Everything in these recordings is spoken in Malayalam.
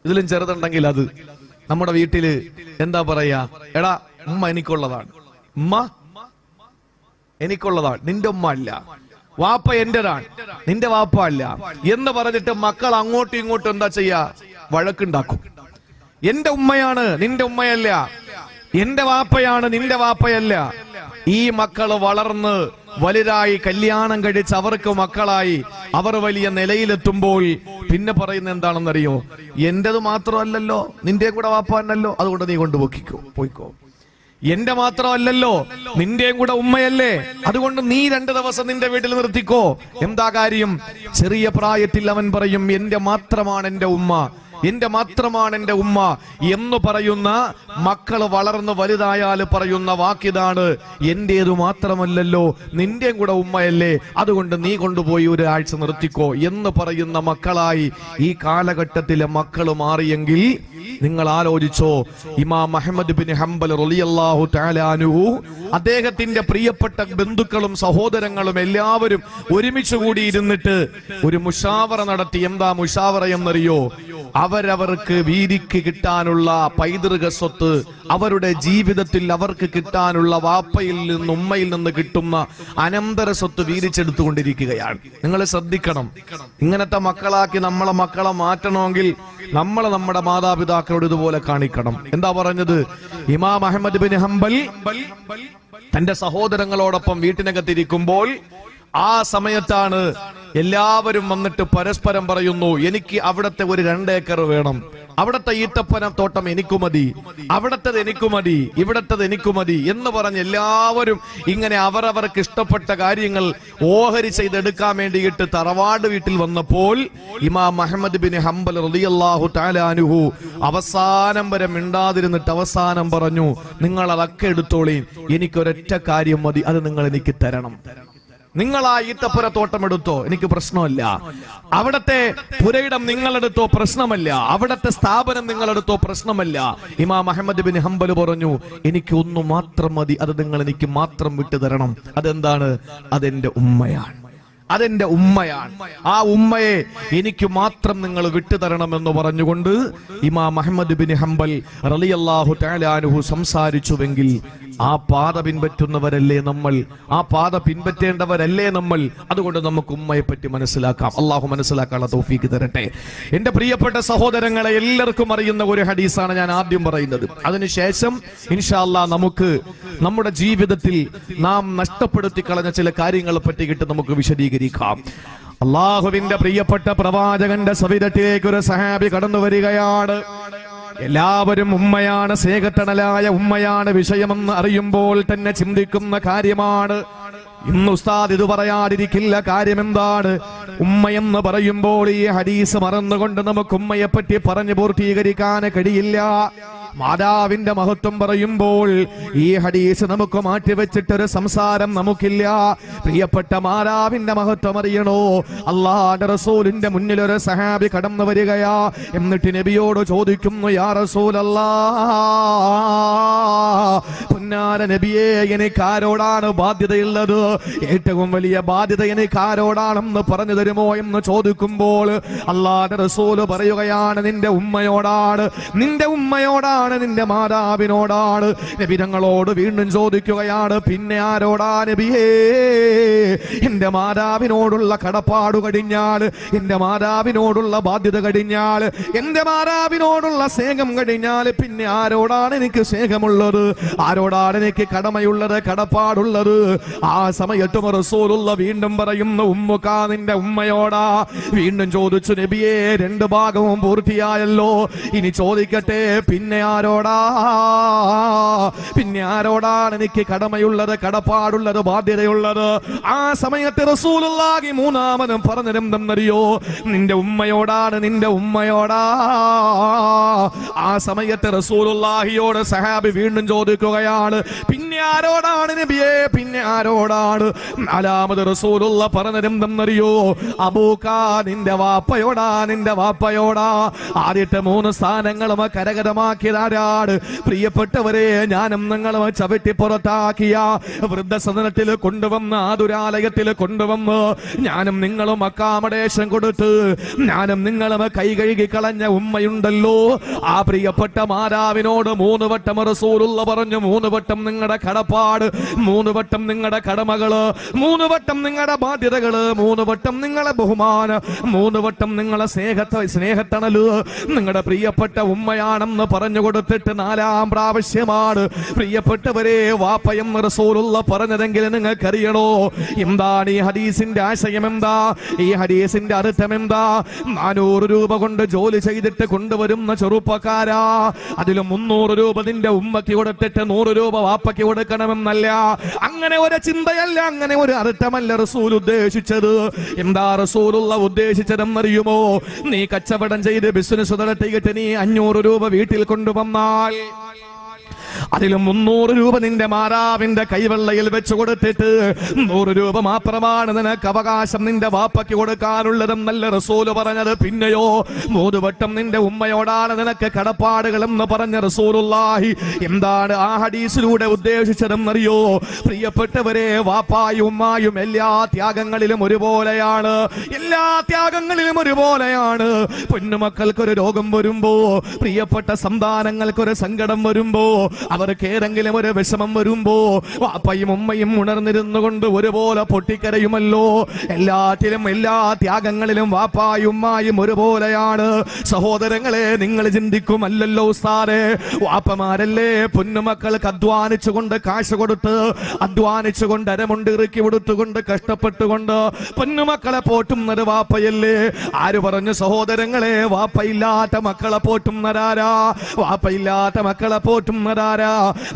ഇതിലും ചെറുതുണ്ടെങ്കിൽ അത്. നമ്മുടെ വീട്ടില് എന്താ പറയാ, എടാ ഉമ്മ എനിക്കുള്ളതാണ്, ഉമ്മ എനിക്കുള്ളതാണ്, നിന്റെ ഉമ്മ അല്ല. വാപ്പ എന്റേതാണ്, നിന്റെ വാപ്പ അല്ല എന്ന് പറഞ്ഞിട്ട് മക്കൾ അങ്ങോട്ടും ഇങ്ങോട്ടും എന്താ ചെയ്യാ, വഴക്കുണ്ടാക്കും. എന്റെ ഉമ്മയാണ്, നിന്റെ ഉമ്മയല്ല. എന്റെ വാപ്പയാണ്, നിന്റെ വാപ്പയല്ല. ഈ മക്കള് വളർന്ന് വലുതായി കല്യാണം കഴിച്ച് അവർക്ക് മക്കളായി അവർ വലിയ നിലയിലെത്തുമ്പോൾ പിന്നെ പറയുന്നത് എന്താണെന്നറിയോ, എന്റേത് മാത്രമല്ലല്ലോ, നിന്റെ കൂടെ വാപ്പാനല്ലോ, അതുകൊണ്ട് നീ കൊണ്ടുപോയിക്കോ, പോയിക്കോ. എന്റെ മാത്രമല്ലല്ലോ, നിന്റെയും കൂടെ ഉമ്മയല്ലേ, അതുകൊണ്ട് നീ 2 ദിവസം നിന്റെ വീട്ടിൽ നിർത്തിക്കോ. എന്താ കാര്യം? ചെറിയ പ്രായത്തിൽ അവൻ പറയും, എന്റെ മാത്രമാണ് എന്റെ ഉമ്മ, എന്റെ മാത്രമാണ് എന്റെ ഉമ്മ എന്ന് പറയുന്ന മക്കള് വളർന്ന് വലുതായാൽ പറയുന്ന വാക്കിതാണ്, എന്റേതു മാത്രമല്ലല്ലോ, നിന്റെയും കൂടെ ഉമ്മയല്ലേ, അതുകൊണ്ട് നീ കൊണ്ടുപോയി ഒരാഴ്ച നിർത്തിക്കോ എന്ന് പറയുന്ന മക്കളായി ഈ കാലഘട്ടത്തിലെ മക്കള് മാറിയെങ്കിൽ നിങ്ങൾ ആലോചിച്ചോ. ഇമാം അഹ്മദ് ബിൻ ഹംബൽ റളിയല്ലാഹു തആല അൻഹു അദ്ദേഹത്തിന്റെ പ്രിയപ്പെട്ട ബന്ധുക്കളും സഹോദരങ്ങളും എല്ലാവരും ഒരുമിച്ച് കൂടി ഇരുന്നിട്ട് ഒരു മുഷാവറ നടത്തി. എന്താ മുഷാവറ എന്നറിയോ? അവരവർക്ക് വീതിക്ക് കിട്ടാനുള്ള പൈതൃക സ്വത്ത്, അവരുടെ ജീവിതത്തിൽ അവർക്ക് കിട്ടാനുള്ള വാപ്പയിൽ നിന്ന് ഉമ്മയിൽ നിന്ന് കിട്ടുന്ന അനന്തര സ്വത്ത് വീതിച്ചെടുത്തുകൊണ്ടിരിക്കുകയാണ്. നിങ്ങൾ ശ്രദ്ധിക്കണം, ഇങ്ങനത്തെ മക്കളാക്കി നമ്മളെ മക്കളെ മാറ്റണമെങ്കിൽ നമ്മൾ നമ്മുടെ മാതാപിതാക്കളോട് ഇതുപോലെ കാണിക്കണം. എന്താ പറഞ്ഞത്? ഇമാം അഹ്മദ് ബിൻ ഹംബൽ തന്റെ സഹോദരങ്ങളോടൊപ്പം വീട്ടിനകത്തിരിക്കുമ്പോൾ ആ സമയത്താണ് എല്ലാവരും വന്നിട്ട് പരസ്പരം പറയുന്നു, എനിക്ക് അവിടത്തെ ഒരു 2 ഏക്കർ വേണം, അവിടത്തെ ഈത്തപ്പന തോട്ടം എനിക്കു മതി, അവിടത്തേത് എനിക്കു മതി, ഇവിടത്തേത് എനിക്കു മതി എന്ന് പറഞ്ഞ് എല്ലാവരും ഇങ്ങനെ അവരവർക്ക് ഇഷ്ടപ്പെട്ട കാര്യങ്ങൾ ഓഹരി ചെയ്തെടുക്കാൻ വേണ്ടിയിട്ട് തറവാട് വീട്ടിൽ വന്നപ്പോൾ ഇമാം അഹ്മദ് ബിൻ ഹംബൽ റളിയല്ലാഹു തആല അൻഹു അവസാനം വരെ മിണ്ടാതിരുന്നിട്ട് അവസാനം പറഞ്ഞു, നിങ്ങൾ അതൊക്കെ എടുത്തോളീൻ, എനിക്കൊരൊറ്റ കാര്യം മതി, അത് നിങ്ങൾ എനിക്ക് തരണം. നിങ്ങൾ ആ ഈത്തപ്പുര തോട്ടം എടുത്തോ, എനിക്ക് പ്രശ്നമല്ല. അവിടത്തെ പുരയിടം നിങ്ങളെടുത്തോ, പ്രശ്നമല്ല. അവിടത്തെ സ്ഥാപനം നിങ്ങളെടുത്തോ, പ്രശ്നമല്ല. ഇമാം അഹ്മദ് ബിൻ ഹംബൽ പറഞ്ഞു, എനിക്ക് ഒന്നു മാത്രം മതി, അത് നിങ്ങൾ എനിക്ക് മാത്രം വിട്ടു തരണം. അതെന്താണ്? അതെന്റെ ഉമ്മയാണ്, അതെന്റെ ഉമ്മയാണ്. ആ ഉമ്മയെ എനിക്ക് മാത്രം നിങ്ങൾ വിട്ടുതരണമെന്ന് പറഞ്ഞുകൊണ്ട് ഇമാം അഹ്മദ് ബിൻ ഹംബൽ റളിയല്ലാഹു തആല അൻഹു സംസാരിച്ചുവെങ്കിൽ ആ പാത പിൻപറ്റുന്നവരല്ലേ നമ്മൾ, ആ പാത പിൻപറ്റേണ്ടവരല്ലേ നമ്മൾ. അതുകൊണ്ട് നമുക്ക് ഉമ്മയെ പറ്റി മനസ്സിലാക്കാം. അള്ളാഹു മനസ്സിലാക്കാനുള്ള തൗഫീക്ക് തരട്ടെ. എന്റെ പ്രിയപ്പെട്ട സഹോദരങ്ങളെ, എല്ലാവർക്കും അറിയുന്ന ഒരു ഹദീസാണ് ഞാൻ ആദ്യം പറയുന്നത്. അതിനുശേഷം ഇൻഷാ അല്ലാഹ് നമുക്ക് നമ്മുടെ ജീവിതത്തിൽ നാം നഷ്ടപ്പെടുത്തി കളഞ്ഞ ചില കാര്യങ്ങളെ പറ്റിയിട്ട് നമുക്ക് വിശദീകരിക്കാം. അള്ളാഹുവിന്റെ പ്രിയപ്പെട്ട പ്രവാചകന്റെ സവിധത്തിലേക്ക് ഒരു സഹാബി കടന്നു വരികയാണ്. എല്ലാവരും ഉമ്മയാണ്, സ്നേഹത്തണലായ ഉമ്മയാണ് വിഷയമെന്ന് അറിയുമ്പോൾ തന്നെ ചിന്തിക്കുന്ന കാര്യമാണ്. ഇന്ന് ഉസ്താദ് ഇത് പറയാതിരിക്കില്ല. കാര്യം എന്താണ്? ഉമ്മയെന്ന് പറയുമ്പോൾ ഈ ഹദീസ് മറന്നുകൊണ്ട് നമുക്ക് ഉമ്മയെ പറ്റി പറഞ്ഞു പൂർത്തീകരിക്കാൻ കഴിയില്ല. മാതാവിന്റെ മഹത്വം പറയുമ്പോൾ ഈ ഹദീസ് നമുക്ക് മാറ്റിവെച്ചിട്ടൊരു സംസാരം നമുക്കില്ല. പ്രിയപ്പെട്ട മാതാവിന്റെ മഹത്വം അറിയണോ? അല്ലാഹുവിന്റെ റസൂലിന്റെ മുന്നിൽ ഒരു സഹാബി കടന്നു വരികയാ. എന്നിട്ട് നബിയോട് ചോദിക്കുന്നു, യാ റസൂലല്ലാഹ്, പുന്നാര നബിയേ, എനിക്ക് ആരോടാണ് ബാധ്യതയുള്ളത്? ഏറ്റവും വലിയ ബാധ്യത എനിക്ക് ആരോടാണെന്ന് പറഞ്ഞു തരുമോ എന്ന് ചോദിക്കുമ്പോൾ അല്ലാഹുവിന്റെ റസൂൽ പറയുകയാണ്, നിന്റെ ഉമ്മയോടാണ്, നിന്റെ ഉമ്മയോടാണ്, നിന്റെ മാതാവിനോടാണ്. നബി തങ്ങളോട് വീണ്ടും ചോദിക്കുകയാണ്, പിന്നെ ആരോടാ നബിയേ? എന്റെ മാതാവിനോടുള്ള കടപ്പാട് കഴിഞ്ഞാൽ, എന്റെ മാതാവിനോടുള്ള ബാധ്യത കഴിഞ്ഞാൽ, എന്റെ മാതാവിനോടുള്ള സ്നേഹം കഴിഞ്ഞാൽ പിന്നെ ആരോടാണ് എനിക്ക് സ്നേഹമുള്ളത്? ആരോടാണ് എനിക്ക് കടമയുള്ളത്, കടപ്പാടുള്ളത്? ആ സമയത്തും റസൂലുള്ള വീണ്ടും പറയുന്നു, ഉമ്മുക, നിന്റെ ഉമ്മയോടാ. വീണ്ടും ചോദിച്ചു, നബിയേ, 2 ഭാഗവും പൂർത്തിയായല്ലോ, ഇനി ചോദിക്കട്ടെ, പിന്നെ ആരോടാ? പിന്നെ ആരോടാണ് എനിക്ക് കടമയുള്ളത്, കടപ്പാടുള്ളത്, ബാധ്യതയുള്ളത്? ആ സമയത്ത് റസൂലുള്ളാഹി മൂന്നാമതും പറഞ്ഞതെന്തെന്നറിയോ? നിന്റെ ഉമ്മയോടാണ്, നിന്റെ ഉമ്മയോടാ. ആ സമയത്ത് റസൂലുള്ളാഹിയോട് സഹാബി വീണ്ടും ചോദിക്കുകയാണ്, പിന്നെ പിന്നെ ആരോടാണ് നബിയെ? പിന്നെ ആരോടാണ്? നാലാമത് റസൂലുള്ള പറഞ്ഞതെന്തെന്നറിയോ? അബൂക, നിന്റെ വാപ്പയോടാ, നിന്റെ വാപ്പയോടാ. ആദ്യത്തെ 3 സ്ഥാനങ്ങളും കരകരമാക്കിയതാരാണ്? പ്രിയപ്പെട്ടവരെ, ഞാനും നിങ്ങളും ചവിട്ടി പുറത്താക്കിയ വൃദ്ധസദനത്തിൽ കൊണ്ടുവന്ന്, ആതുരാലയത്തിൽ കൊണ്ടുവന്ന് ഞാനും നിങ്ങളും അക്കാമഡേഷൻ കൊടുത്ത് ഞാനും നിങ്ങളും കൈ കഴുകി കളഞ്ഞ ഉമ്മയുണ്ടല്ലോ, ആ പ്രിയപ്പെട്ട മാതാവിനോട് 3 വട്ടം റസൂലുള്ള പറഞ്ഞു, 3 വട്ടം നിങ്ങളുടെ കടപ്പാട്, 3 വട്ടം നിങ്ങളുടെ കടമകള്, 3 വട്ടം നിങ്ങളുടെ ബാധ്യതകള്, 3 വട്ടം നിങ്ങളെ ബഹുമാനം, 3 വട്ടം നിങ്ങളെ സ്നേഹത്തണല് നിങ്ങളുടെ പ്രിയപ്പെട്ട ഉമ്മയാണെന്ന് പറഞ്ഞു കൊടുത്തിട്ട് 4ാം പ്രാവശ്യമാണ് പ്രിയപ്പെട്ടവരെ വാപ്പയെന്ന് റസൂലുള്ള പറഞ്ഞതെങ്കിൽ നിങ്ങൾക്കറിയണോ എന്താണ് ഈ ഹദീസിന്റെ ആശയം? എന്താ ഈ ഹദീസിന്റെ അർത്ഥം? എന്താ? 400 രൂപ കൊണ്ട് ജോലി ചെയ്തിട്ട് കൊണ്ടുവരുന്ന ചെറുപ്പക്കാരാ, അതിലും 300 രൂപ നിന്റെ ഉമ്മയ്ക്ക് കൊടുത്തിട്ട് 100 രൂപ വാപ്പയ്ക്ക് കൊടുക്കണമെന്നല്ല. അങ്ങനെ ഒരു ചിന്തയല്ല, അങ്ങനെ ഒരു അർത്ഥമല്ല റസൂൽ ഉദ്ദേശിച്ചത്. എന്താ റസൂലുള്ള ഉദ്ദേശിച്ചതെന്നറിയുമോ? നീ കച്ചവടം ചെയ്ത് ബിസിനസ് നടത്തിയിട്ട് നീ 500 രൂപ വീട്ടിൽ കൊണ്ടുവന്നാൽ അതിലും 300 രൂപ നിന്റെ മാതാവിന്റെ കൈവെള്ളയിൽ വെച്ച് കൊടുത്തിട്ട് 100 രൂപ മാത്രമാണ് നിനക്ക് അവകാശം നിന്റെ വാപ്പയ്ക്ക് കൊടുക്കാനുള്ളതെന്നല്ല റസൂല് പറഞ്ഞത്. പിന്നെയോ 3 വട്ടം നിന്റെ ഉമ്മയോടാണ് നിനക്ക് കടപ്പാടുകളെന്ന് പറഞ്ഞ റസൂലുള്ളാഹി എന്താണ് ആ ഹദീസിലൂടെ ഉദ്ദേശിച്ചതെന്നറിയോ? പ്രിയപ്പെട്ടവരെ, വാപ്പായും ഉമ്മായും എല്ലാ ത്യാഗങ്ങളിലും ഒരുപോലെയാണ്, എല്ലാ ത്യാഗങ്ങളിലും ഒരുപോലെയാണ്. പൊന്നുമക്കൾക്കൊരു രോഗം വരുമ്പോ, പ്രിയപ്പെട്ട സന്താനങ്ങൾക്കൊരു സങ്കടം വരുമ്പോ, അവർക്ക് ഏതെങ്കിലും ഒരു വിഷമം വരുമ്പോ വാപ്പയും ഉമ്മയും ഉണർന്നിരുന്നു കൊണ്ട് ഒരുപോലെ പൊട്ടിക്കരയുമല്ലോ. എല്ലാറ്റിലും എല്ലാ ത്യാഗങ്ങളിലും വാപ്പായും ഉമ്മായും ഒരുപോലെയാണ്. സഹോദരങ്ങളെ, നിങ്ങൾ ചിന്തിക്കുമല്ലോ ഉസ്താദേ, വാപ്പമാരല്ലേ പൊന്നുമക്കൾക്ക് അധ്വാനിച്ചുകൊണ്ട് കാശ് കൊടുത്ത്, അധ്വാനിച്ചുകൊണ്ട് അരമുണ്ട് ഇറുക്കി കൊടുത്തുകൊണ്ട് കഷ്ടപ്പെട്ടുകൊണ്ട് പൊന്നുമക്കളെ പോറ്റുന്നത് വാപ്പയല്ലേ? ആര് പറഞ്ഞു സഹോദരങ്ങളെ വാപ്പയില്ലാത്ത മക്കളെ പോറ്റുന്നതാരാ? വാപ്പയില്ലാത്ത മക്കളെ പോറ്റുന്നതാരാ?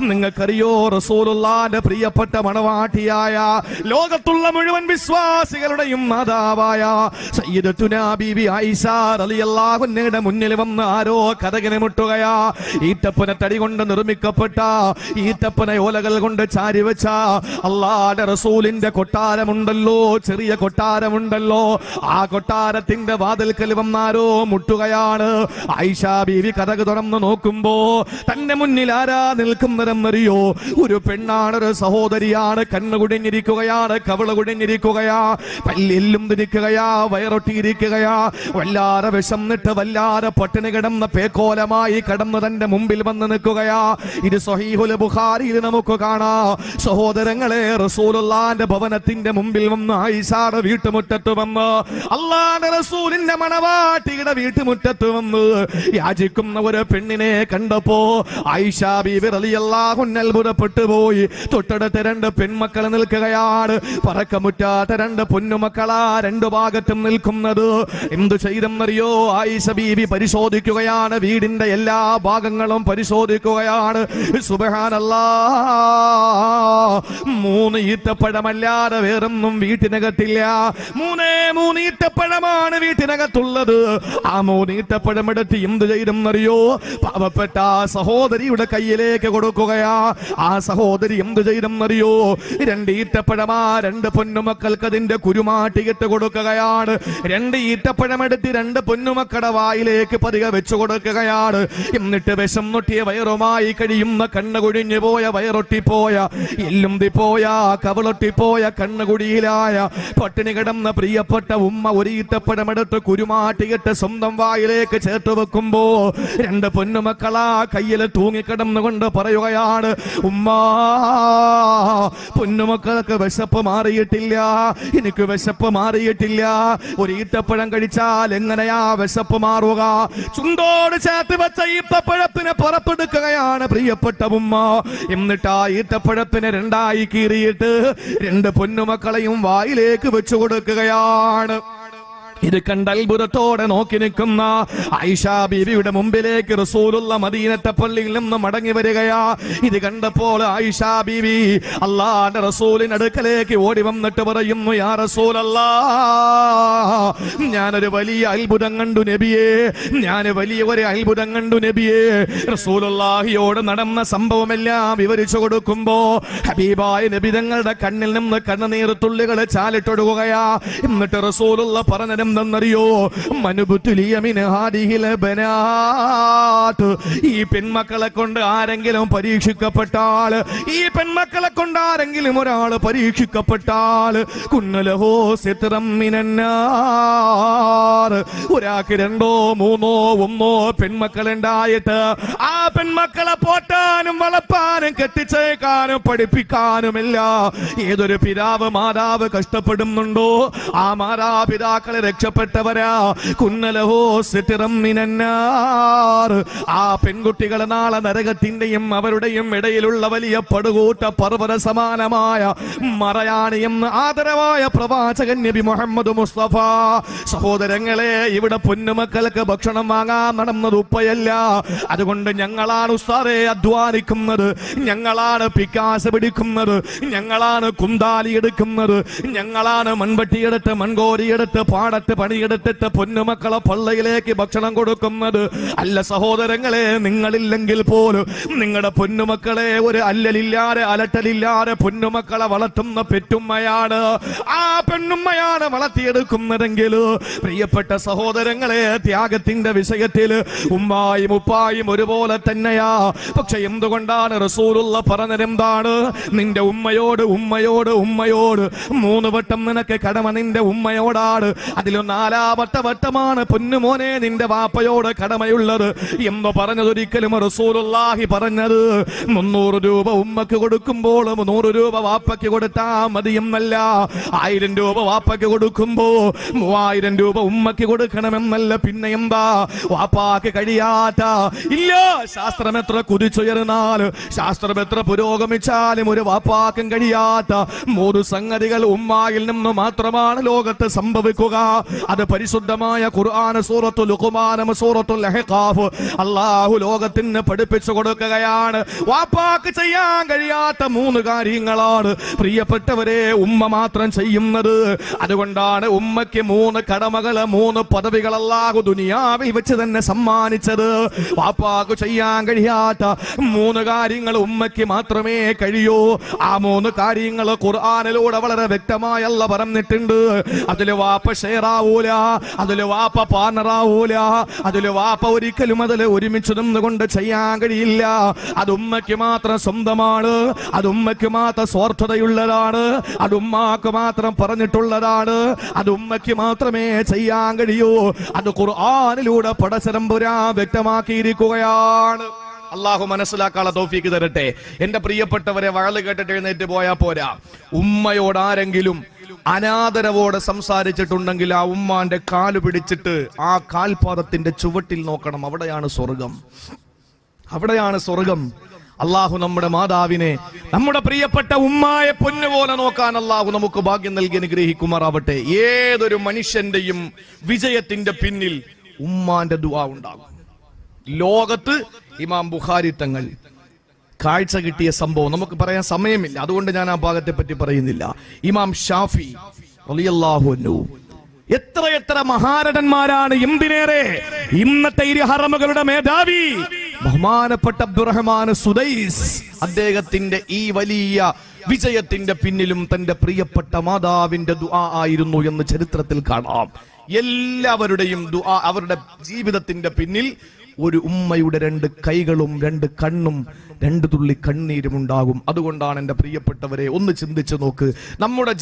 നിങ്ങൾക്കറിയോ? റസൂലുള്ളാഹിന്റെ പ്രിയപ്പെട്ട മണവാട്ടിയായ ലോകത്തുള്ള മുഴുവൻ വിശ്വാസികളുടെയും മാതാവായ സയ്യിദത്തുനാ ബീബി ആയിഷ റളിയല്ലാഹു അൻഹയുടെ മുന്നിൽ വന്ന് ആരോ കതകിനെ മുട്ടുകയാ. ഈത്തപ്പന തടി കൊണ്ട് നിർമ്മിക്കപ്പെട്ട, ഈത്തപ്പന ഓലകൾ കൊണ്ട് ചാരി വെച്ച അല്ലാഹുവിന്റെ റസൂലിന്റെ കൊട്ടാരമുണ്ടല്ലോ, ചെറിയ കൊട്ടാരമുണ്ടല്ലോ, ആ കൊട്ടാരത്തിന്റെ വാതിൽക്കൽ വന്നാരോ മുട്ടുകയാണ്. ആയിഷ ബീവി കതക് തുറന്ന് നോക്കുമ്പോ തന്റെ മുന്നിൽ ആരാ നിൽക്കുന്നതെന്നറിയോ? ഒരു പെണ്ണാണ്, ഒരു സഹോദരിയാണ്. കണ്ണ് കുടിഞ്ഞിരിക്കുകയാണ്, കവിള കുടിഞ്ഞിരിക്കുകയാ, പല്ലെല്ലും തിരിക്കുകയാ, വയറൊട്ടിയിരിക്കുകയാ, വല്ലാതെ വിശന്നിട്ട് വല്ലാതെ പട്ടിണി കിടന്ന പേക്കോലമായി കടന്ന് തന്റെ മുമ്പിൽ വന്ന് നിൽക്കുകയാ. ഇത് സ്വഹീഹുൽ ബുഖാരിയിൽ നമുക്ക് കാണാം. സഹോദരങ്ങളെ, റസൂലുള്ളാഹിന്റെ ഭവനത്തിന്റെ മുമ്പിൽ വന്ന് ആയിഷയുടെ വീട്ടുമുറ്റത്ത് വന്ന്, അല്ലാഹുവിന്റെ റസൂലിന്റെ മണവാട്ടിയുടെ വീട്ടുമുറ്റത്ത് വന്ന് യാചിക്കുന്ന ഒരു പെണ്ണിനെ കണ്ടപ്പോ ആയിഷ ബീബി റളിയല്ലാഹു അൻഹ അത്ഭുതപ്പെട്ടു പോയി. തൊട്ടടുത്ത് 2 പെൺമക്കൾ നിൽക്കുകയാണ്. പറക്കമുറ്റാത്ത 2 പൊന്നുമക്കളാ 2 ഭാഗത്തും നിൽക്കുന്നത്. എന്തു ചെയ്തെന്നറിയോ? ആയിഷ ബീബി പരിശോധിക്കുകയാണ്, വീടിന്റെ എല്ലാ ഭാഗങ്ങളും പരിശോധിക്കുകയാണ്. സുബ്ഹാനല്ലാഹ്, 3 ഈത്തപ്പഴമല്ലാതെ വേറൊന്നും വീട്ടിനകത്തില്ല. 3 ഈത്തപ്പഴമാണ് വീട്ടിനകത്തുള്ളത്. ആ 3 ഈത്തപ്പഴം എടുത്ത് എന്ത് ചെയ്തെന്നറിയോ? പാവപ്പെട്ട സഹോദരിയുടെ കയ്യിലേക്ക് കൊടുക്കുകയാ. ആ സഹോദരി എന്ത് ചെയ്തെന്നറിയോ? 2 ഈത്തപ്പഴമാ 2 പൊന്നുമക്കൾക്ക് അതിന്റെ കുരുമാട്ടിയിട്ട് കൊടുക്കുകയാണ്. 2 ഈത്തപ്പഴം എടുത്ത് 2 പൊന്നുമക്കളുടെ വായിലേക്ക് പതിയെ വെച്ചു കൊടുക്കുകയാണ്. എന്നിട്ട് വിഷം നൊട്ടിയ വയറുമായി കഴിയുന്ന, കണ്ണ് കുഴിഞ്ഞു പോയ, വയറൊട്ടിപ്പോയ, എല്ലുംതിപ്പോയ, കവളൊട്ടിപ്പോയ, കണ്ണുകുടിയിലായ പട്ടിണി കിടന്ന പ്രിയപ്പെട്ട ഉമ്മ 1 ഈത്തപ്പഴം എടുത്ത് കുരുമാട്ടിയിട്ട് സ്വന്തം വായിലേക്ക് ചേർത്ത് വെക്കുമ്പോ 2 പൊന്നുമക്കളാ കയ്യിൽ തൂങ്ങിക്കിടന്നുകൊണ്ട് പറയുകയാണ്, ഉമ്മാ, പൊന്നുമക്കൾക്ക് വിശപ്പ് മാറിയിട്ടില്ല, എനിക്ക് വിശപ്പ് മാറിയിട്ടില്ല. 1 ഈത്തപ്പഴം കഴിച്ചാൽ എങ്ങനെയാ വിശപ്പ് മാറുക? ചുണ്ടോട് ചേർത്ത് വെച്ച ഈത്തപ്പഴത്തിനെ പുറപ്പെടുക്കുകയാണ് പ്രിയപ്പെട്ട ഉമ്മ. എന്നിട്ട് ആ ഈത്തപ്പഴത്തിനെ 2ആയി കീറിയിട്ട് 2 പൊന്നുമക്കളെയും വായിലേക്ക് വെച്ചു കൊടുക്കുകയാണ്. ഇത് കണ്ട അത്ഭുതത്തോടെ നോക്കി നിൽക്കുന്ന ആയിഷ ബീവിയുടെ മുമ്പിലേക്ക് റസൂലുള്ള മദീനത്തെ പള്ളിയിൽ നിന്ന് മടങ്ങി വരികയാ. ഇത് കണ്ടപ്പോൾ ആയിഷ ബീവി അല്ലാഹുവിന്റെ റസൂലിന്റെ അടുക്കലേക്ക് ഓടി വന്നിട്ട് പറയുന്നു, യാ റസൂലല്ലാഹ്, ഞാനൊരു വലിയ അത്ഭുതം കണ്ടു നബിയേ, ഞാൻ വലിയ ഒരു അത്ഭുതം കണ്ടു നബിയേ. റസൂലുള്ളാഹിയോട് നടന്ന സംഭവമെല്ലാം വിവരിച്ചു കൊടുക്കുമ്പോ ഹബീബായ നബി തങ്ങളുടെ കണ്ണിൽ നിന്ന് കണ്ണുനീർ തുള്ളികൾ ചാലിട്ടൊടുകയാ. എന്നിട്ട് റസൂലുള്ള പറഞ്ഞ െന്നറിയോ, ഈ പെൺമക്കളെ കൊണ്ട് ആരെങ്കിലും പരീക്ഷിക്കപ്പെട്ടാൽ, ഈ പെൺമക്കളെ കൊണ്ട് ആരെങ്കിലും ഒരാൾ പരീക്ഷിക്കപ്പെട്ടാൽ, കുന്നലഹോ സിത്രം മിനന്നാർ, ഒരാൾക്ക് 2 3 1 പെൺമക്കളുണ്ടായിട്ട് ആ പെൺമക്കളെ പോറ്റാനും വളർത്താനും കെട്ടിച്ചേക്കാനും പഠിപ്പിക്കാനുമില്ല ഏതൊരു പിതാവ് മാതാവ് കഷ്ടപ്പെടുന്നുണ്ടോ ആ മാതാപിതാക്കളെ രക്ഷപ്പെട്ടവരാ. കുന്നലഹോ സിത്രം മിനന്നാർ, ആ പെൺകുട്ടികളെ നാളെ നരകത്തിന്റെയും അവരുടെയും ഇടയിലുള്ള വലിയ പടുകൂട്ട പർവ്വത സമാനമായ മറയാണ് എന്ന് ആദരവായ പ്രവാചകൻ നബി മുഹമ്മദ് മുസ്തഫ. സഹോദരങ്ങളെ, ഇവിടെ പൊന്നുമക്കൾക്ക് ഭക്ഷണം വാങ്ങാൻ നടന്നത് ഉപ്പയല്ല. അതുകൊണ്ട് ഞങ്ങളാണ് ഉസ്താദേ അധ്വാനിക്കുന്നത്, ഞങ്ങളാണ് പിക്കാസ് പിടിക്കുന്നത്, ഞങ്ങളാണ് കുന്താലി എടുക്കുന്നത്, ഞങ്ങളാണ് മൺവെട്ടിയെടുത്ത് മൺകോരിയെടുത്ത് പാടത്ത് പണിയെടുത്തിട്ട് പൊന്നുമക്കളെ പള്ളിയിലേക്ക് ഭക്ഷണം കൊടുക്കുന്നത്. അല്ല സഹോദരങ്ങളെ, നിങ്ങളില്ലെങ്കിൽ പോലും നിങ്ങളുടെ പൊന്നുമക്കളെ ഒരു അല്ലലില്ലാതെ അലട്ടലില്ലാതെ പൊന്നുമക്കളെ വളർത്തുന്ന പെറ്റുമ്മയാണ്. ആ പെണ്ണുമ്മയാണ് വളർത്തിയെടുക്കുന്നതെങ്കിൽ പ്രിയപ്പെട്ട സഹോദരങ്ങളെ, ത്യാഗത്തിന്റെ വിഷയത്തിൽ ഉമ്മായും ഉപ്പായും ഒരുപോലെ തന്നെയാ. പക്ഷെ എന്തുകൊണ്ടാണ് റസൂലുള്ള പറഞ്ഞതെന്താണ്? നിന്റെ ഉമ്മയോട് ഉമ്മയോട് ഉമ്മയോട് 3 വട്ടം നിനക്ക് കടമ നിന്റെ ഉമ്മയോടാണ്. അതിലും 4ാമത്തെ വട്ടമാണ് പൊന്നുമോനെ നിന്റെ വാപ്പയോട് കടമയുള്ളത് എന്ന് പറഞ്ഞതൊരിക്കലും റസൂലുള്ളാഹി പറഞ്ഞത് 300 രൂപ ഉമ്മക്ക് കൊടുക്കുമ്പോൾ 100 രൂപ വാപ്പയ്ക്ക് കൊടുത്താ മതിയെന്നല്ല. 1000 രൂപ വാപ്പയ്ക്ക് കൊടുക്കുമ്പോ 3000 രൂപ ഉമ്മക്ക് കൊടുക്കണമെന്നല്ല. പിന്നെ എന്താ? വാപ്പാക്ക് കഴിയാത്ത ഇല്ല. ശാസ്ത്രം എത്ര കുതിച്ചുയർന്നാലും ശാസ്ത്രം എത്ര പുരോഗമിച്ചാലും ഒരു വാപ്പാക്കും കഴിയാത്ത 3 സംഗതികൾ ഉമ്മായിൽ നിന്ന് മാത്രമാണ് ലോകത്ത് സംഭവിക്കുക. അത് പരിശുദ്ധമായ ഖുർആൻ സൂറത്തുൽ ലുഖ്മാൻ സൂറത്തുൽ അഹ്ഖാഫ് അല്ലാഹു ലോകത്തിന് പഠിപ്പിച്ചു കൊടുക്കുകയാണ്. വാപ്പാക്ക് ചെയ്യാൻ കഴിയാത്ത 3 കാര്യങ്ങളാണ് പ്രിയപ്പെട്ടവരെ ഉമ്മ മാത്രം ചെയ്യുന്നത്. അതുകൊണ്ടാണ് ഉമ്മയ്ക്ക് 3 കടമകൾ 3 പദവികൾ അല്ലാഹു ദുനിയാവിൽ വെച്ച് തന്നെ സമ്മാനിച്ചത്. വാപ്പാക്ക് ചെയ്യാൻ കഴിയാത്ത 3 കാര്യങ്ങൾ ഉമ്മയ്ക്ക് മാത്രമേ കഴിയൂ. ആ 3 കാര്യങ്ങൾ ഖുർആനിലൂടെ വളരെ വ്യക്തമായി അല്ലാഹു പറഞ്ഞിട്ടുണ്ട്. അതില് വാപ്പ ഷെയറാവൂല, അതില് വാപ്പ പാർട്ണറാവൂല, അതില് വാപ്പ ഒരിക്കലും അതിൽ ഒരുമിച്ച് നിന്നുകൊണ്ട് ചെയ്യാൻ കഴിയില്ല. അത് ഉമ്മയ്ക്ക് മാത്രം സ്വന്തമാണ്, അത് ഉമ്മയ്ക്ക് മാത്രം സ്വാർത്ഥതയുള്ളതാണ്, അത് ഉമ്മാക്ക് മാത്രം പറഞ്ഞിട്ടുള്ളതാണ്, അത് ഉമ്മയ്ക്ക് മാത്രമേ ചെയ്യാൻ കഴിയൂ. അത് ഖുർആനിലൂടെ പടച്ചതമ്പുരാൻ വ്യക്തമാക്കിയിരിക്കുകയാണ്. അള്ളാഹു മനസ്സിലാക്കാനുള്ള തൗഫീക്ക് തരട്ടെ. എന്റെ പ്രിയപ്പെട്ടവരെ, വഴല് കേട്ടിട്ട് എഴുന്നേറ്റ് പോയാ പോരാ. ഉമ്മയോട് ആരെങ്കിലും അനാദരവോടെ സംസാരിച്ചിട്ടുണ്ടെങ്കിൽ ആ ഉമ്മാന്റെ കാല് പിടിച്ചിട്ട് ആ കാൽപാദത്തിന്റെ ചുവട്ടിൽ നോക്കണം. അവിടെയാണ് സ്വർഗം, അവിടെയാണ് സ്വർഗം. അള്ളാഹു നമ്മുടെ മാതാവിനെ, നമ്മുടെ പ്രിയപ്പെട്ട ഉമ്മായെ പൊന്നുപോലെ നോക്കാൻ അള്ളാഹു നമുക്ക് ഭാഗ്യം നൽകി അനുഗ്രഹിക്കുമാറാവട്ടെ. ഏതൊരു മനുഷ്യന്റെയും വിജയത്തിന്റെ പിന്നിൽ ഉമ്മാന്റെ ദുആ ഉണ്ടാകും. ലോകത്ത് ഇമാം ബുഖാരി തങ്ങൾ കാഴ്ച കിട്ടിയ സംഭവം നമുക്ക് പറയാൻ സമയമില്ല, അതുകൊണ്ട് ഞാൻ ആ ഭാഗത്തെ പറ്റി പറയുന്നില്ല. ഇമാം ഷാഫി റളിയല്ലാഹു അൻഹു, എത്ര മഹാരഥന്മാരാണ്. എന്തിനേറെ ഇന്നത്തെ ഇരു ഹറമുകളുടെ മേധാവി ബഹുമാനപ്പെട്ട അബ്ദുറഹ്മാൻ സുദൈസ്, അദ്ദേഹത്തിന്റെ ഈ വലിയ വിജയത്തിന്റെ പിന്നിലും തന്റെ പ്രിയപ്പെട്ട മാതാവിന്റെ ദുആ ആയിരുന്നു എന്ന് ചരിത്രത്തിൽ കാണാം. എല്ലാവരുടെയും ദുആ, അവരുടെ ജീവിതത്തിന്റെ പിന്നിൽ ഒരു ഉമ്മയുടെ 2 കൈകളും 2 കണ്ണും 2 തുള്ളി കണ്ണീരും ഉണ്ടാകും. അതുകൊണ്ടാണ് എന്റെ പ്രിയപ്പെട്ടവരെ, ഒന്ന് ചിന്തിച്ചു നോക്ക്. നമ്മുടെ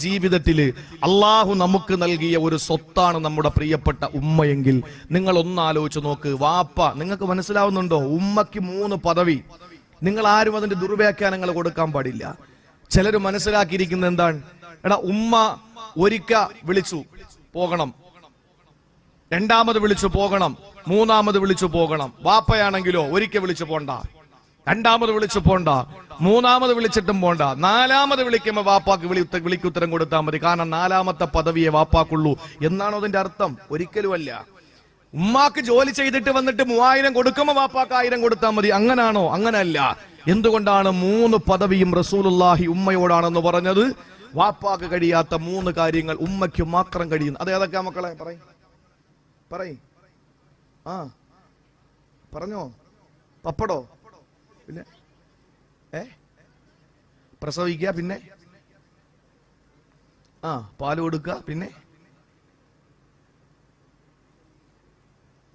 ജീവിതത്തില് അള്ളാഹു നമുക്ക് നൽകിയ ഒരു സ്വത്താണ് നമ്മുടെ പ്രിയപ്പെട്ട ഉമ്മയെങ്കിൽ നിങ്ങൾ ഒന്ന് ആലോചിച്ച് നോക്ക്. വാപ്പ, നിങ്ങൾക്ക് മനസ്സിലാവുന്നുണ്ടോ? ഉമ്മയ്ക്ക് 3 പദവി. നിങ്ങൾ ആരും അതിന്റെ ദുർവ്യാഖ്യാനങ്ങൾ കൊടുക്കാൻ പാടില്ല. ചിലർ മനസ്സിലാക്കിയിരിക്കുന്നത് എന്താണ്? എടാ, ഉമ്മ ഒരിക്ക വിളിച്ചു പോകണം, 2ാമത് വിളിച്ചു പോകണം, 3ാമത് വിളിച്ചു പോകണം. വാപ്പയാണെങ്കിലോ ഒരിക്കൽ വിളിച്ചു പോണ്ട, രണ്ടാമത് വിളിച്ചു പോണ്ട, മൂന്നാമത് വിളിച്ചിട്ടും പോണ്ട, നാലാമത് വിളിക്കുമ്പോ വാപ്പാക്ക് വിളിക്കുത്തരം കൊടുത്താൽ മതി. കാരണം നാലാമത്തെ പദവിയെ വാപ്പാക്കുള്ളൂ എന്നാണോ അതിന്റെ അർത്ഥം? ഒരിക്കലുമല്ല. ഉമ്മാക്ക് ജോലി ചെയ്തിട്ട് വന്നിട്ട് 3000 കൊടുക്കുമ്പോ വാപ്പാക്ക് 1000 കൊടുത്താൽ മതി, അങ്ങനാണോ? അങ്ങനല്ല. എന്തുകൊണ്ടാണ് 3 പദവിയും റസൂലുള്ളാഹി ഉമ്മയോടാണെന്ന് പറഞ്ഞത്? വാപ്പാക്ക് കഴിയാത്ത 3 കാര്യങ്ങൾ ഉമ്മയ്ക്ക് മാത്രം കഴിയുന്നു. അത് ഏതൊക്കെയാ മക്കളെ? പറയ്. ആ പറഞ്ഞോ. പപ്പടോ? പിന്നെ പ്രസവിക്കുക, പിന്നെ പാല് കൊടുക്കുക, പിന്നെ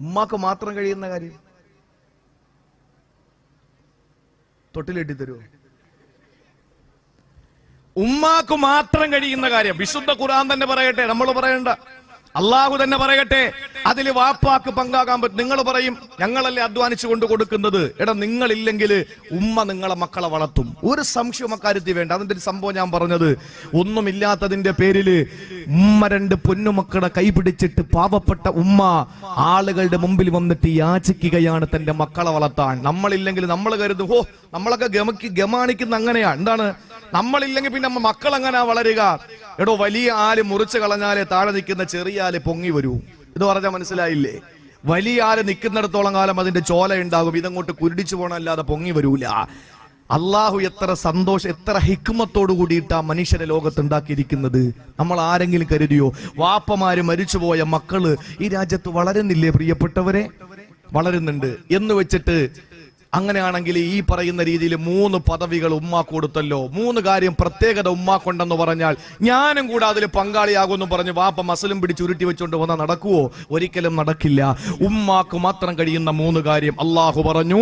ഉമ്മാക്ക് മാത്രം കഴിയുന്ന കാര്യം തൊട്ടിലെട്ടി തരുമോ? ഉമ്മാക്ക് മാത്രം കഴിയുന്ന കാര്യം വിശുദ്ധ ഖുർആൻ തന്നെ പറയട്ടെ, നമ്മൾ പറയണ്ട, അള്ളാഹു തന്നെ പറയട്ടെ, അതിൽ വാപ്പാക്ക് പങ്കാകാൻ പറ്റും. നിങ്ങൾ പറയും ഞങ്ങളല്ലേ അധ്വാനിച്ചു കൊണ്ട് കൊടുക്കുന്നത്. എടാ, നിങ്ങളില്ലെങ്കിൽ ഉമ്മ നിങ്ങളെ മക്കളെ വളർത്തും. ഒരു സംശയം അക്കാര്യത്തിൽ വേണ്ട. അതിന്റെ ഒരു സംഭവം ഞാൻ പറഞ്ഞത്, ഒന്നുമില്ലാത്തതിന്റെ പേരില് ഉമ്മ 2 പൊന്നുമക്കളെ കൈപിടിച്ചിട്ട് പാവപ്പെട്ട ഉമ്മ ആളുകളുടെ മുമ്പിൽ വന്നിട്ട് യാചിക്കുകയാണ് തന്റെ മക്കളെ വളർത്താൻ. നമ്മളില്ലെങ്കിൽ നമ്മൾ കരുതും, ഹോ നമ്മളൊക്കെ ഗമാണിക്കുന്ന അങ്ങനെയാ. എന്താണ്? നമ്മളില്ലെങ്കിൽ പിന്നെ മക്കൾ എങ്ങനെയാ വളരുക? എടോ, വലിയ ആല് മുറിച്ചു കളഞ്ഞാലേ താഴെ നിൽക്കുന്ന ചെറിയ ആല് പൊങ്ങി വരൂ. ഇത് പറഞ്ഞാൽ മനസ്സിലായില്ലേ? വലിയ ആല് നിൽക്കുന്നിടത്തോളം കാലം അതിന്റെ ചോല ഉണ്ടാകും, ഇതങ്ങോട്ട് കുരുടിച്ചു പോകണല്ലാതെ പൊങ്ങി വരൂല. അള്ളാഹു എത്ര സന്തോഷം, എത്ര ഹിക്മത്തോടു കൂടിയിട്ടാ മനുഷ്യനെ ലോകത്ത് ഉണ്ടാക്കിയിരിക്കുന്നത്. നമ്മൾ ആരെങ്കിലും കരുതിയോ? വാപ്പമാര് മരിച്ചുപോയ മക്കള് ഈ രാജ്യത്ത് വളരുന്നില്ലേ? പ്രിയപ്പെട്ടവരെ, വളരുന്നുണ്ട് എന്ന് വെച്ചിട്ട് അങ്ങനെയാണെങ്കിൽ ഈ പറയുന്ന രീതിയിൽ 3 പദവികൾ ഉമ്മ കൊടുത്തല്ലോ. 3 കാര്യം പ്രത്യേകത ഉമ്മാക്കൊണ്ടെന്ന് പറഞ്ഞാൽ ഞാനും കൂടെ അതിൽ പങ്കാളിയാകുമെന്ന് പറഞ്ഞ് വാപ്പ മസലും പിടിച്ച് ഉരുട്ടി വെച്ചുകൊണ്ട് വന്നാൽ നടക്കുവോ? ഒരിക്കലും നടക്കില്ല. ഉമ്മാക്ക് മാത്രം കഴിയുന്ന 3 കാര്യം അള്ളാഹു പറഞ്ഞു.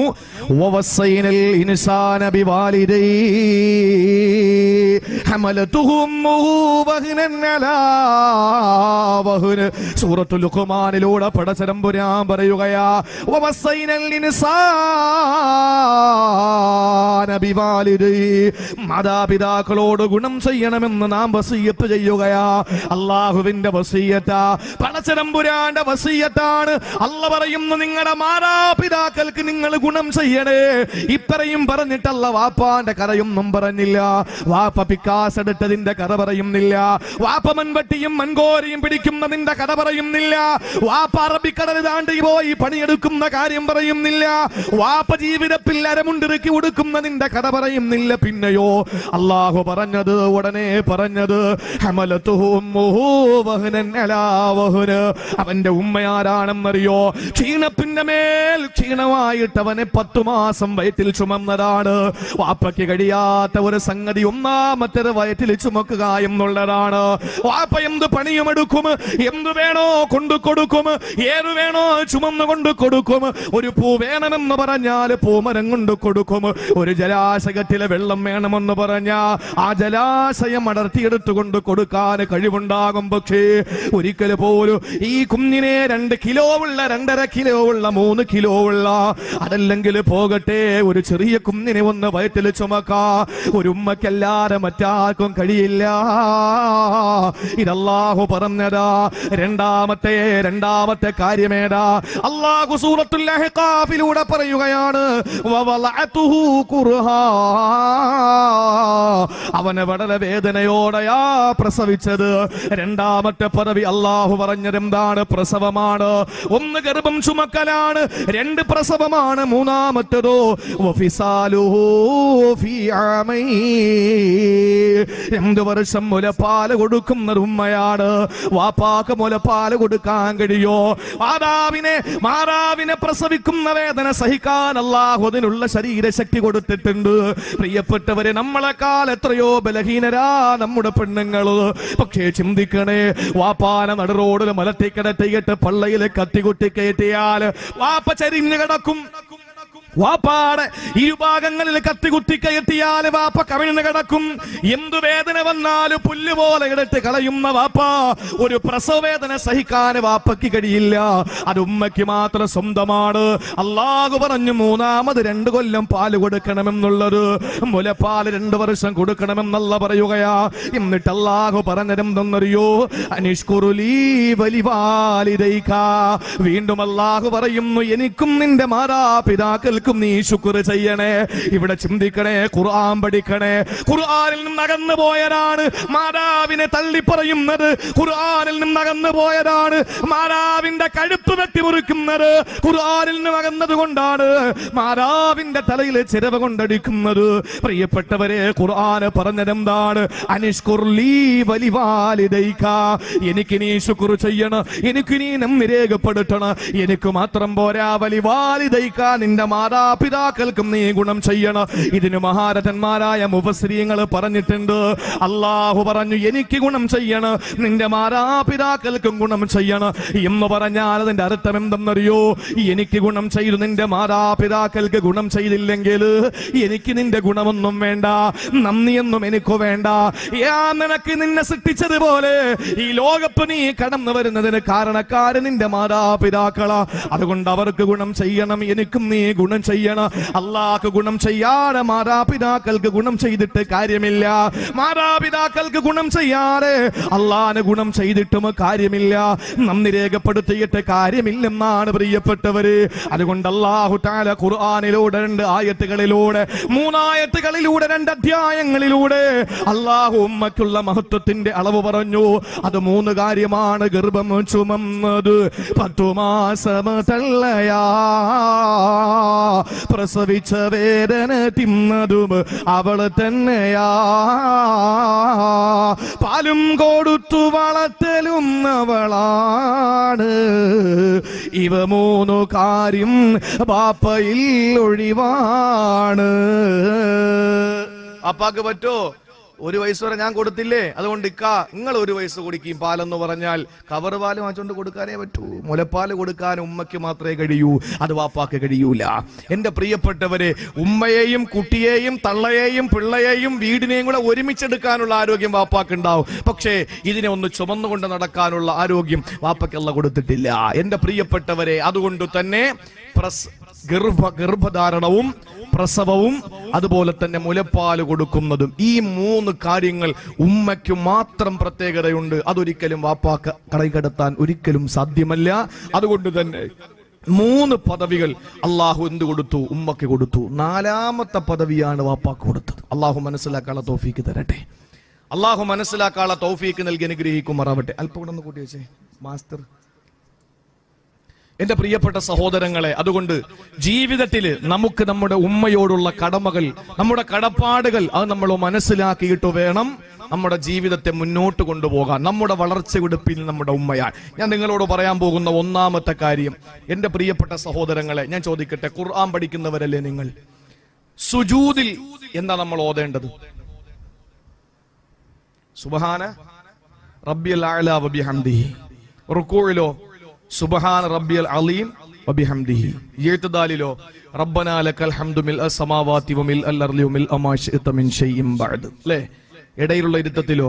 സൂറത്തുൽ ലുഖ്മാനിലൂടെ പടച്ചതമ്പുരാൻ പറയുകയാ, മാതാപിതാക്കളോട് ഗുണം ചെയ്യണമെന്ന് നാം വസിയ്യത്ത് ചെയ്യുകയാ. അള്ളാഹുവിന്റെ വസിയ്യത്താ, പടച്ചതമ്പുരാന്റെ വസിയ്യത്താണ്. അല്ലാഹു പറയുന്നു, നിങ്ങളുടെ മാതാപിതാക്കൾക്ക് നിങ്ങൾ ഗുണം ചെയ്യണേ. ഇത്രയും പറഞ്ഞിട്ടല്ല വാപ്പാന്റെ കഥയൊന്നും പറഞ്ഞില്ല. വാപ്പ പിക്കാസ് എടുത്തതിന്റെ കഥ പറയുന്നില്ല. വാപ്പ മൺവട്ടിയും മൺകോരിയും പിടിക്കുന്നതിന്റെ കഥ പറയുന്നില്ല. വാപ്പ അറബിക്കടൽ താണ്ടി പോയി പണിയെടുക്കുന്ന കാര്യം പറയുന്നില്ല. വാപ്പ ജീവിതത്തിൽ അരമുണ്ടിറുക്കി ഉടുക്കുന്നതിന്റെ കഥ പറയുന്നില്ല. പിന്നെയോ അള്ളാഹു പറഞ്ഞത്, ഉടനെ പറഞ്ഞത്, അവന്റെ ഉമ്മയാരാണെന്നറിയോ? ക്ഷീണത്തിന്റെ മേൽ ക്ഷീണമായിട്ട് അവനെ 10 മാസം വയറ്റിൽ ചുമന്നതാണ്. വാപ്പയ്ക്ക് കഴിയാത്ത ഒരു സംഗതി ഒന്നാമത്തേത് വയറ്റിൽ ചുമക്കുക എന്നുള്ളതാണ്. വാപ്പ എന്ത് പണിയുമെടുക്കും, എന്ത് വേണോ കൊണ്ടു കൊടുക്കും, ഏത് വേണോ ചുമന്നു കൊണ്ട് കൊടുക്കും. ഒരു പൂ വേണമെന്ന് പറഞ്ഞാൽ പൂമരം കൊണ്ട് കൊടുക്കും. ഒരു ജലാശയത്തിലെ വെള്ളം വേണമെന്ന് പറഞ്ഞാ ആ ജലാശയം അടർത്തിയെടുത്തുകൊണ്ട് കൊടുക്കാൻ കഴിവുണ്ടാകും. പക്ഷേ ഒരിക്കൽ പോലും ഈ കുഞ്ഞിനെ 2 കിലോ ഉള്ള, 2.5 കിലോ ഉള്ള, 3 കിലോ ഉള്ള, അതല്ലെങ്കിൽ പോകട്ടെ ഒരു ചെറിയ കുഞ്ഞിനെ ഒന്ന് വയറ്റിൽ ചുമക്കാ ഒരു ഉമ്മക്കല്ലാതെ മറ്റാർക്കും കഴിയില്ല. ഇതല്ലാഹു പറഞ്ഞതാ. രണ്ടാമത്തെ കാര്യമേതാ? അല്ലാഹു സൂറത്തുൽ അഹ്ഖാഫിലൂടെ പറയുകയാണ്, അവനെ വളരെ വേദനയോടെയാ പ്രസവിച്ചത്. രണ്ടാമത്തെ പദവി അല്ലാഹു പറഞ്ഞതെന്താണ്? പ്രസവമാണ്. 1 ഗർഭം ചുമക്കലാണ്, 2 പ്രസവമാണ്, മൂന്നാമത്തേതോ 2 വർഷം മുലപ്പാല് കൊടുക്കുന്ന ഉമ്മയാണ്. വാപ്പാക്ക് മുലപ്പാല് കൊടുക്കാൻ കഴിയോ? മാതാവിനെ പ്രസവിക്കുന്ന വേദന സഹിക്കാൻ അല്ലാഹു അതിനുള്ള ശരീരശക്തി കൊടുത്തിട്ടുണ്ട്. പ്രിയപ്പെട്ടവരെ, നമ്മളെക്കാൾ എത്രയോ ബലഹീനരാ നമ്മുടെ പെണ്ണുങ്ങള്. പക്ഷേ ചിന്തിക്കണേ, വാപ്പാന നട റോഡിൽ മലത്തിക്കിടത്തിയിട്ട് പള്ളയിലെ കത്തികുട്ടി കയറ്റിയാൽ വാപ്പ ചരിഞ്ഞു കിടക്കും. വാപ്പാടെ ഇരുഭാഗങ്ങളിൽ കത്തികുത്തി കയറ്റിയാൽ വാപ്പ കവിഴ്ന്ന് കിടക്കും. എന്തു വേദന വന്നാലും പുല്ലുപോലെ ഇടട്ട് കളയുന്ന വാപ്പ ഒരു പ്രസവവേദന സഹിക്കാൻ വാപ്പയ്ക്ക് കഴിയില്ല. അത് ഉമ്മയ്ക്ക് മാത്രം സ്വന്തമാണ്. അല്ലാഹു പറഞ്ഞു മൂന്നാമത് 2 കൊല്ലം പാല് കൊടുക്കണമെന്നുള്ളത്. മുലപ്പാല് 2 വർഷം കൊടുക്കണമെന്നല്ല പറയുകയാ. എന്നിട്ട് അല്ലാഹു പറഞ്ഞതെന്തെന്നറിയോ? അനിഷ്കുറുലീ വലിവാലിദൈക. വീണ്ടും അല്ലാഹു പറയുന്നു, എനിക്കും നിന്റെ മാതാപിതാക്കൾക്ക് എനിക്കും നീ ശുക്ർ ചെയ്യണേ. ഇവിടെ ചിന്തിക്കണേ, ഖുർആൻ പഠിക്കണേ. ഖുർആനിൽ നിന്ന് അകന്നു പോയതാണ് മാതാവിനെ തള്ളിപ്പറയുന്നത്. ഖുർആനിൽ നിന്ന് അകന്നു പോയതാണ് മാതാവിന്റെ കഴുത്ത് വെട്ടി മുറിക്കുന്നത്. ഖുർആനിൽ നിന്ന് അകന്നത് കൊണ്ടാണ് മാതാവിന്റെ തലയിൽ ചിരവ് കൊണ്ടടിക്കുന്നത്. പ്രിയപ്പെട്ടവരെ, ഖുർആൻ പറഞ്ഞതെന്താണ്? അനിഷ്കുർ ലീ വലിവാലിദൈക, എനിക്ക് നീ ശുക്ർ ചെയ്യണം, എനിക്ക് നീ നന്ദി രേഖപ്പെടുത്തണം. എനിക്ക് മാത്രം പോരാ, വലിവാലിദൈക, നിന്റെ മാതാപിതാക്കൾക്കും നീ ഗുണം ചെയ്യണം. ഇതിന് മഹാരഥന്മാരായ മുഫസ്സിരീങ്ങൾ പറഞ്ഞിട്ടുണ്ട്. അല്ലാഹു പറഞ്ഞു എനിക്ക് ഗുണം ചെയ്യണം, നിന്റെ മാതാപിതാക്കൾക്കും ഗുണം ചെയ്യണം എന്ന് പറഞ്ഞാൽ അതിന്റെ അർത്ഥം എന്തെന്നറിയോ? എനിക്ക് ഗുണം ചെയ്തു, നിന്റെ മാതാപിതാക്കൾക്ക് ഗുണം ചെയ്തില്ലെങ്കിൽ എനിക്ക് നിന്റെ ഗുണമൊന്നും വേണ്ട, നന്ദിയൊന്നും എനിക്ക് വേണ്ട. നിനക്ക് നിന്നെ സൃഷ്ടിച്ചതുപോലെ ഈ ലോകത്ത് നീ കടന്നു വരുന്നതിന് കാരണക്കാരൻ നിന്റെ മാതാപിതാക്കളാ. അതുകൊണ്ട് അവർക്ക് ഗുണം ചെയ്യണം, എനിക്കും നീ ഗുണം ചെയ്യണം. അള്ളാഹ്ക്ക് ഗുണം ചെയ്യാതെ മാതാപിതാക്കൾക്ക് ഗുണം ചെയ്തിട്ട് കാര്യമില്ല. മാതാപിതാക്കൾക്ക് ഗുണം ചെയ്യാതെ അള്ളാഹിന് ഗുണം ചെയ്തിട്ടും കാര്യമില്ല, നന്ദി രേഖപ്പെടുത്തിയിട്ട് കാര്യമില്ലെന്നാണ് പ്രിയപ്പെട്ടവര്. അതുകൊണ്ട് അല്ലാഹു തആല ഖുർആനിലൂടെ 2 ആയത്തുകളിലൂടെ 3 ആയത്തുകളിലൂടെ 2 അധ്യായങ്ങളിലൂടെ അല്ലാഹു ഉമ്മക്കുള്ള മഹത്വത്തിന്റെ അളവ് പറഞ്ഞു. അത് 3 കാര്യമാണ്. ഗർഭം ചുമന്നത് 10 മാസം തള്ളയാ, പ്രസവിച്ച വേദന തിന്നതും അവൾ തന്നെയാ, പാലും കൊടുത്തു വളർത്തലും അവളാണ്. ഇവ 3 കാര്യം ബാപ്പയിൽ ഒഴിവാണ്. അപ്പാക്ക് പറ്റോ? 1 വയസ്സ് വരെ ഞാൻ കൊടുത്തില്ലേ, അതുകൊണ്ട് ഇക്കാ നിങ്ങൾ 1 വയസ്സ് കുടിക്കും പാലെന്ന് പറഞ്ഞാൽ കവർ പാല് വാങ്ങിച്ചുകൊണ്ട് കൊടുക്കാനേ പറ്റൂ. മുലപ്പാല് കൊടുക്കാൻ ഉമ്മയ്ക്ക് മാത്രമേ കഴിയൂ, അത് വാപ്പാക്ക് കഴിയൂല. എന്റെ പ്രിയപ്പെട്ടവരെ, ഉമ്മയെയും കുട്ടിയെയും തള്ളയെയും പിള്ളയെയും വീടിനെയും കൂടെ ഒരുമിച്ചെടുക്കാനുള്ള ആരോഗ്യം വാപ്പാക്ക് ഉണ്ടാവും. പക്ഷേ ഇതിനെ ഒന്ന് ചുമന്നുകൊണ്ട് നടക്കാനുള്ള ആരോഗ്യം വാപ്പയ്ക്ക് അല്ലാഹു കൊടുത്തിട്ടില്ല. എന്റെ പ്രിയപ്പെട്ടവരെ, അതുകൊണ്ട് തന്നെ ഗർഭധാരണവും പ്രസവവും അതുപോലെ തന്നെ മുലപ്പാല് കൊടുക്കുന്നതും, ഈ 3 കാര്യങ്ങൾ ഉമ്മയ്ക്ക് മാത്രം പ്രത്യേകതയുണ്ട്. അതൊരിക്കലും വാപ്പാക്ക് കടയിക്കടത്താൻ ഒരിക്കലും സാധ്യമല്ല. അതുകൊണ്ട് തന്നെ 3 പദവികൾ അള്ളാഹു എന്ത് കൊടുത്തു? ഉമ്മയ്ക്ക് കൊടുത്തു. 4ാമത്തെ പദവിയാണ് വാപ്പാക്ക് കൊടുത്തത്. അള്ളാഹു മനസ്സിലാക്കാനുള്ള തൗഫീക്ക് തരട്ടെ. അള്ളാഹു മനസ്സിലാക്കാനുള്ള തൗഫീക്ക് നൽകി അനുഗ്രഹിക്കുമാറാവട്ടെ. അല്പം കൂടെ ഒന്ന് കൂട്ടി വെച്ചേ മാസ്റ്റർ. എന്റെ പ്രിയപ്പെട്ട സഹോദരങ്ങളെ, അതുകൊണ്ട് ജീവിതത്തിൽ നമുക്ക് നമ്മുടെ ഉമ്മയോടുള്ള കടമകൾ, നമ്മുടെ കടപ്പാടുകൾ, അത് നമ്മൾ മനസ്സിലാക്കിയിട്ട് വേണം നമ്മുടെ ജീവിതത്തെ മുന്നോട്ട് കൊണ്ടുപോകാൻ. നമ്മുടെ വളർച്ചയുടെ പിന്നിൽ നമ്മുടെ ഉമ്മയാണ്. ഞാൻ നിങ്ങളോട് പറയാൻ പോകുന്ന 1ാമത്തെ കാര്യം, എന്റെ പ്രിയപ്പെട്ട സഹോദരങ്ങളെ, ഞാൻ ചോദിക്കട്ടെ, ഖുർആൻ പഠിക്കുന്നവരല്ലേ നിങ്ങൾ? സുജൂദിൽ എന്താ നമ്മൾ ഓതേണ്ടത്? സുബ്ഹാന റബ്ബിയൽ അഅ്ലാ വബിഹംദിഹി. റുകൂഇലോ സുബ്ഹാന റബ്ബിയൽ അലീം വബിഹംദിഹി. ഇഅ്തിദാലിലോ റബ്ബനാ ലക്കൽ ഹംദു മിൽ അസ്സമാവാതി വമിൽ അൽ-അർളി വമിൽ അമാ ശിഅത മിൻ ഷൈഇൻ ബഅദ്. അല്ലേ? ഇടയിലുള്ള ഇരുത്തത്തിലോ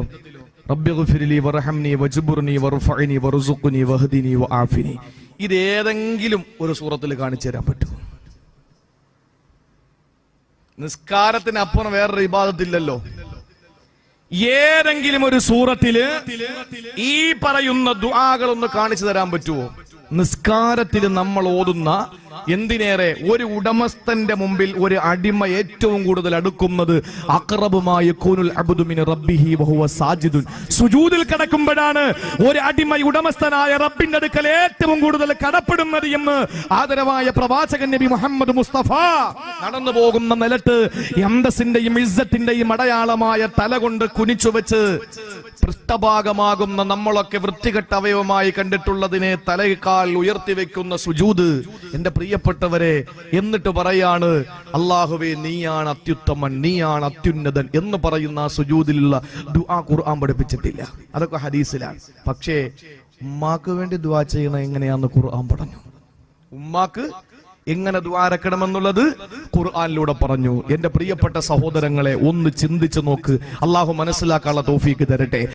റബ്ബിഗ്ഫിർലി വർഹംനി വജ്ബുർനി വർഫഅനി വർസുഖ്നി വഹ്ദിനി വആഫിനി. ഇത് ഏതെങ്കിലും ഒരു സൂറത്തിൽ കാണിച്ചു തരാൻ പറ്റുമോ? നിസ്കാരത്തിന് അപ്പുറം വേറൊരു ഇബാദത്തില്ലല്ലോ. ഏതെങ്കിലും ഒരു സൂറത്തില് ഈ പറയുന്ന ദുആകളൊന്ന് കാണിച്ചു തരാൻ പറ്റുമോ? നിസ്കാരത്തിൽ നമ്മൾ ഓതുന്ന, എന്തിനേറെ ഒരു ഉടമസ്ഥന്റെ മുമ്പിൽ ഒരു അടിമ ഏറ്റവും കൂടുതൽ അടുക്കുന്നത് അഖറബുമായ യകൂനുൽ അബ്ദു മിൻ റബ്ബിഹി വഹുവ സാജിദുൻ. സുജൂദിൽ കിടക്കുമ്പോഴാണ് ഒരു അടിമ ഉടമസ്ഥനായ റബ്ബിന്റെ അടുക്കൽ ഏറ്റവും കൂടുതൽ കടപ്പെടുന്നത് എന്ന് ആദരവായ പ്രവാചകൻ നബി മുഹമ്മദ് മുസ്തഫ നടന്നു പോകുന്ന നിലത്ത് അന്തസ്സിന്റെയും ഇസ്സത്തിന്റെയും അടയാളമായ തല കൊണ്ട് കുനിച്ചു വെച്ച് പൃഷ്ഠഭാഗമാകുന്ന നമ്മളൊക്കെ വൃത്തികെട്ട അവയവമായി കണ്ടിട്ടുള്ളതിനെ തലയേക്കാൾ ഉയർത്തി വെക്കുന്ന സുജൂദ്. എന്റെ പ്രിയപ്പെട്ടവരെ, എന്നിട്ട് പറയാണ്, അല്ലാഹുവേ നീയാണ് അത്യുത്തമൻ, നീയാണ് അത്യുന്നതൻ എന്ന് പറയുന്ന ആ സുജൂദിലുള്ള ദുആ ഖുർആൻ പഠിപ്പിച്ചിട്ടില്ല. അതൊക്കെ ഹദീസിലാണ്. പക്ഷേ ഉമ്മാക്ക് വേണ്ടി ദുആ ചെയ്യണം എങ്ങനെയാന്ന് ഖുർആൻ പറഞ്ഞു. ഉമ്മാക്ക് എങ്ങനെ ദുആ ഇറക്കണമെന്നുള്ളത് ഖുർആനിലൂടെ പറഞ്ഞു. എന്റെ പ്രിയപ്പെട്ട സഹോദരങ്ങളെ, ഒന്ന് ചിന്തിച്ചു നോക്ക്. അല്ലാഹു മനസ്സിലാക്കാനുള്ള തൗഫീക്ക് തരട്ടെ.